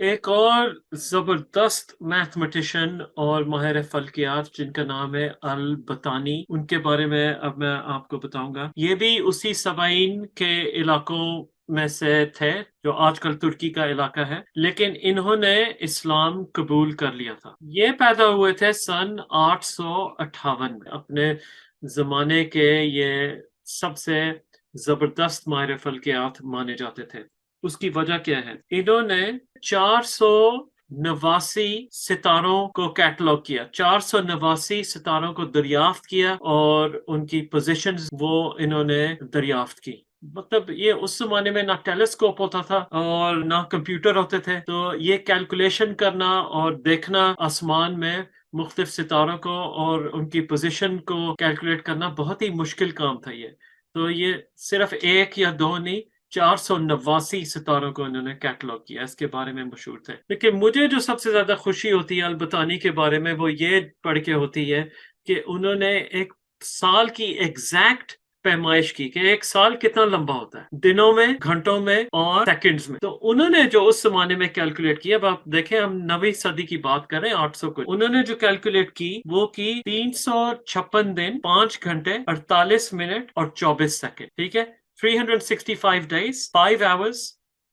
ایک اور زبردست میتھمیٹیشین اور ماہر فلکیات جن کا نام ہے البتانی، ان کے بارے میں اب میں آپ کو بتاؤں گا۔ یہ بھی اسی سبعین کے علاقوں میں سے تھے جو آج کل ترکی کا علاقہ ہے، لیکن انہوں نے اسلام قبول کر لیا تھا۔ یہ پیدا ہوئے تھے سن 858 میں۔ اپنے زمانے کے یہ سب سے زبردست ماہر فلکیات مانے جاتے تھے۔ اس کی وجہ کیا ہے؟ انہوں نے 489 ستاروں کو کیٹلاگ کیا، 489 ستاروں کو دریافت کیا، اور ان کی پوزیشنز وہ انہوں نے دریافت کی۔ مطلب یہ اس زمانے میں نہ ٹیلیسکوپ ہوتا تھا اور نہ کمپیوٹر ہوتے تھے، تو یہ کیلکولیشن کرنا اور دیکھنا آسمان میں مختلف ستاروں کو اور ان کی پوزیشن کو کیلکولیٹ کرنا بہت ہی مشکل کام تھا۔ تو یہ صرف ایک یا دو نہیں، 489 ستاروں کو انہوں نے کیٹلاگ کیا، اس کے بارے میں مشہور تھے۔ لیکن مجھے جو سب سے زیادہ خوشی ہوتی ہے البتانی کے بارے میں، وہ یہ پڑھ کے ہوتی ہے کہ انہوں نے ایک سال کی ایگزیکٹ پیمائش کی کہ ایک سال کتنا لمبا ہوتا ہے، دنوں میں، گھنٹوں میں اور سیکنڈز میں۔ تو انہوں نے جو اس زمانے میں کیلکولیٹ کیا، اب آپ دیکھیں ہم 9ویں صدی کی بات کریں، 800 کو، انہوں نے جو کیلکولیٹ کی وہ کی 356 دن، 5 گھنٹے، 48 منٹ اور 24 سیکنڈ، ٹھیک ہے، 365 days, 5 hours,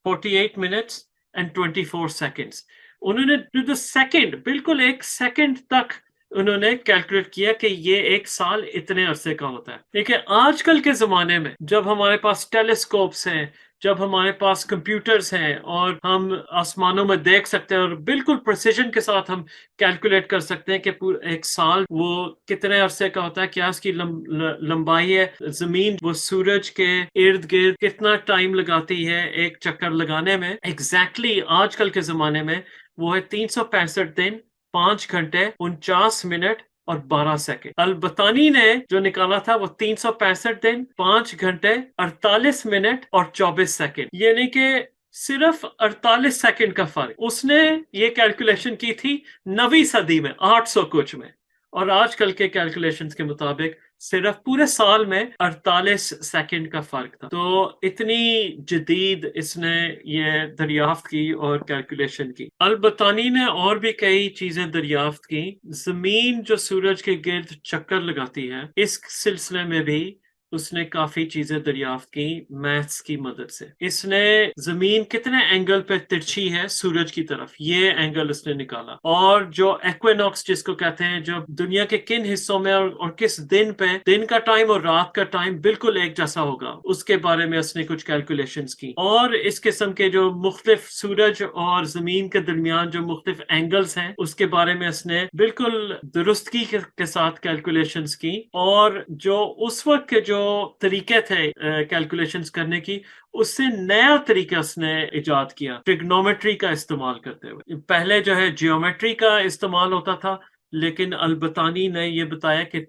48 minutes and 24 seconds۔ انہوں نے ٹو دا سیکنڈ، بالکل ایک سیکنڈ تک انہوں نے کیلکولیٹ کیا کہ یہ ایک سال اتنے عرصے کا ہوتا ہے۔ دیکھیں آج کل کے زمانے میں جب ہمارے پاس ٹیلیسکوپس ہیں، جب ہمارے پاس کمپیوٹرز ہیں اور ہم آسمانوں میں دیکھ سکتے ہیں اور بالکل پریسیجن کے ساتھ ہم کیلکولیٹ کر سکتے ہیں کہ ایک سال وہ کتنے عرصے کا ہوتا ہے، کیا اس کی لمبائی ہے، زمین وہ سورج کے ارد گرد کتنا ٹائم لگاتی ہے ایک چکر لگانے میں، ایگزیکٹلی آج کل کے زمانے میں وہ ہے 365 دن، 5 گھنٹے، 49 منٹ اور 12 سیکنڈ۔ البتانی نے جو نکالا تھا وہ 365 دن، 5 گھنٹے، 48 منٹ اور 24 سیکنڈ، یعنی کہ صرف 48 سیکنڈ کا فرق۔ اس نے یہ کیلکولیشن کی تھی 9ویں صدی میں، 800 کچھ میں، اور آج کل کے کیلکولیشنز کے مطابق صرف پورے سال میں 48 سیکنڈ کا فرق تھا۔ تو اتنی جدید اس نے یہ دریافت کی اور کیلکولیشن کی۔ البتانی نے اور بھی کئی چیزیں دریافت کی۔ زمین جو سورج کے گرد چکر لگاتی ہے، اس سلسلے میں بھی اس نے کافی چیزیں دریافت کی میتھس کی مدد سے۔ اس نے زمین کتنے اینگل پہ ترچھی ہے سورج کی طرف، یہ اینگل اس نے نکالا، اور جو ایکوینوکس جس کو کہتے ہیں، جو دنیا کے کن حصوں میں اور کس دن پہ دن کا ٹائم اور رات کا ٹائم بالکل ایک جیسا ہوگا، اس کے بارے میں اس نے کچھ کیلکولیشنز کی۔ اور اس قسم کے جو مختلف سورج اور زمین کے درمیان جو مختلف اینگلز ہیں، اس کے بارے میں اس نے بالکل درستگی کے ساتھ کیلکولیشنز کی، اور جو اس وقت کے جو طریقے تھے کیلکولیشنز کرنے کی، اس سے نیا طریقہ اس نے ایجاد کیا ٹریگنومیٹری کا استعمال کرتے ہوئے۔ پہلے جو ہے جیومیٹری کا استعمال ہوتا تھا، لیکن البتانی نے یہ بتایا کہ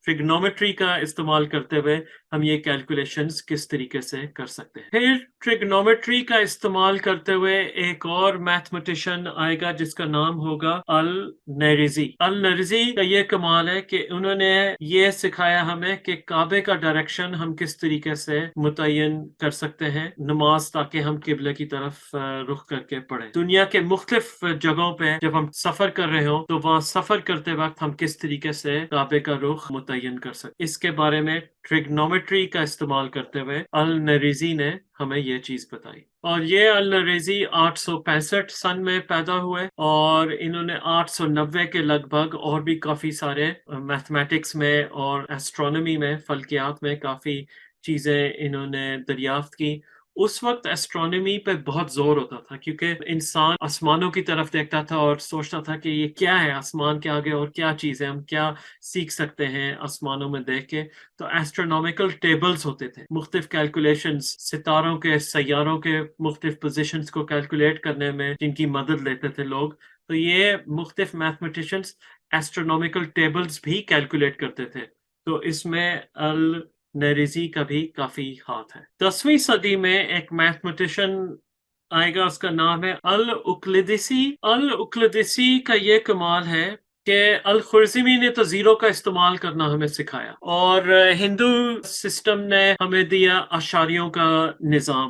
ٹریگنومیٹری کا استعمال کرتے ہوئے ہم یہ کیلکولیشنز کس طریقے سے کر سکتے ہیں۔ پھر ٹریگنومیٹری کا استعمال کرتے ہوئے ایک اور میتھمیٹیشین آئے گا جس کا نام ہوگا النیریزی۔ النیریزی کا یہ کمال ہے کہ انہوں نے یہ سکھایا ہمیں کہ کعبے کا ڈائریکشن ہم کس طریقے سے متعین کر سکتے ہیں نماز، تاکہ ہم قبلے کی طرف رخ کر کے پڑھیں۔ دنیا کے مختلف جگہوں پہ جب ہم سفر کر رہے ہوں تو وہاں سفر کرتے وقت ہم کس طریقے سے کعبے کا رخ متعین کر سکتے، اس کے بارے میں ٹریگنومیٹری کا استعمال کرتے ہوئے النیریزی نے ہمیں یہ چیز بتائی۔ اور یہ النیریزی 865 سن میں پیدا ہوئے، اور انہوں نے 890 کے لگ بھگ اور بھی کافی سارے میتھمیٹکس میں اور ایسٹرونومی میں، فلکیات میں کافی چیزیں انہوں نے دریافت کی۔ اس وقت ایسٹرونومی پہ بہت زور ہوتا تھا، کیونکہ انسان آسمانوں کی طرف دیکھتا تھا اور سوچتا تھا کہ یہ کیا ہے آسمان کے آگے، اور کیا چیز ہے، ہم کیا سیکھ سکتے ہیں آسمانوں میں دیکھ کے۔ تو ایسٹرونومیکل ٹیبلز ہوتے تھے، مختلف کیلکولیشنز، ستاروں کے، سیاروں کے مختلف پوزیشنز کو کیلکولیٹ کرنے میں جن کی مدد لیتے تھے لوگ۔ تو یہ مختلف میتھمیٹیشنز ایسٹرونومیکل ٹیبلز بھی کیلکولیٹ کرتے تھے، تو اس میں النیریزی کا بھی کافی ہاتھ ہے۔ 10ویں صدی میں ایک میتھمیٹیشین آئے گا، اس کا نام ہے الاقلیدسی۔ الاقلیدسی کا یہ کمال ہے کہ الخوارزمی نے تو زیرو کا استعمال کرنا ہمیں سکھایا، اور ہندو سسٹم نے ہمیں دیا اشاریوں کا نظام،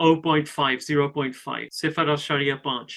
0.5 0.5।